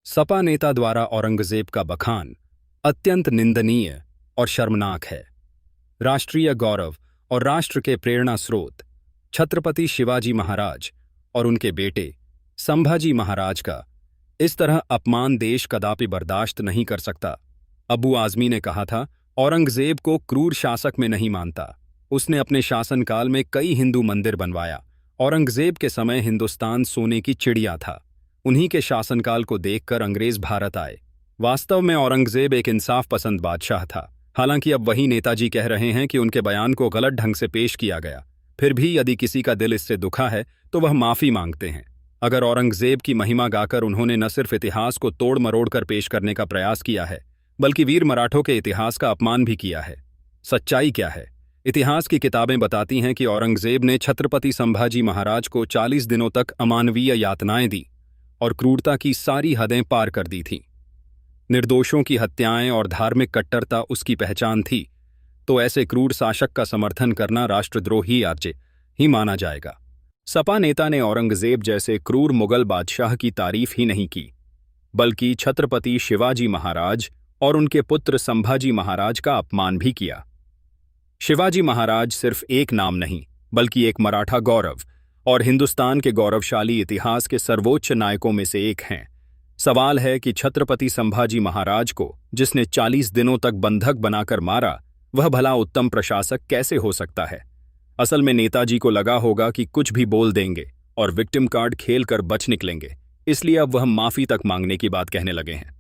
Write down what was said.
सपा नेता द्वारा औरंगजेब का बखान अत्यंत निंदनीय और शर्मनाक है। राष्ट्रीय गौरव और राष्ट्र के प्रेरणा स्रोत छत्रपति शिवाजी महाराज और उनके बेटे संभाजी महाराज का इस तरह अपमान देश कदापि बर्दाश्त नहीं कर सकता। अबू आजमी ने कहा था, औरंगजेब को क्रूर शासक में नहीं मानता। उसने अपने शासनकाल में कई हिंदू मंदिर बनवाया। औरंगजेब के समय हिंदुस्तान सोने की चिड़िया था। उन्हीं के शासनकाल को देखकर अंग्रेज भारत आए। वास्तव में औरंगजेब एक इंसाफ पसंद बादशाह था। हालांकि अब वही नेताजी कह रहे हैं कि उनके बयान को गलत ढंग से पेश किया गया। फिर भी यदि किसी का दिल इससे दुखा है तो वह माफी मांगते हैं। अगर औरंगजेब की महिमा गाकर उन्होंने न सिर्फ इतिहास को तोड़ मरोड़ कर पेश करने का प्रयास किया है, बल्कि वीर मराठों के इतिहास का अपमान भी किया है। सच्चाई क्या है? इतिहास की किताबें बताती हैं कि औरंगजेब ने छत्रपति संभाजी महाराज को 40 दिनों तक अमानवीय यातनाएं दी और क्रूरता की सारी हदें पार कर दी थीं। निर्दोषों की हत्याएं और धार्मिक कट्टरता उसकी पहचान थी, तो ऐसे क्रूर शासक का समर्थन करना राष्ट्रद्रोही आर्य ही माना जाएगा। सपा नेता ने औरंगजेब जैसे क्रूर मुगल बादशाह की तारीफ ही नहीं की, बल्कि छत्रपति शिवाजी महाराज और उनके पुत्र संभाजी महाराज का अपमान भी किया। शिवाजी महाराज सिर्फ एक नाम नहीं, बल्कि एक मराठा गौरव और हिंदुस्तान के गौरवशाली इतिहास के सर्वोच्च नायकों में से एक हैं। सवाल है कि छत्रपति संभाजी महाराज को जिसने 40 दिनों तक बंधक बनाकर मारा, वह भला उत्तम प्रशासक कैसे हो सकता है? असल में नेताजी को लगा होगा कि कुछ भी बोल देंगे और विक्टिम कार्ड खेल कर बच निकलेंगे, इसलिए अब वह माफी तक मांगने की बात कहने लगे हैं।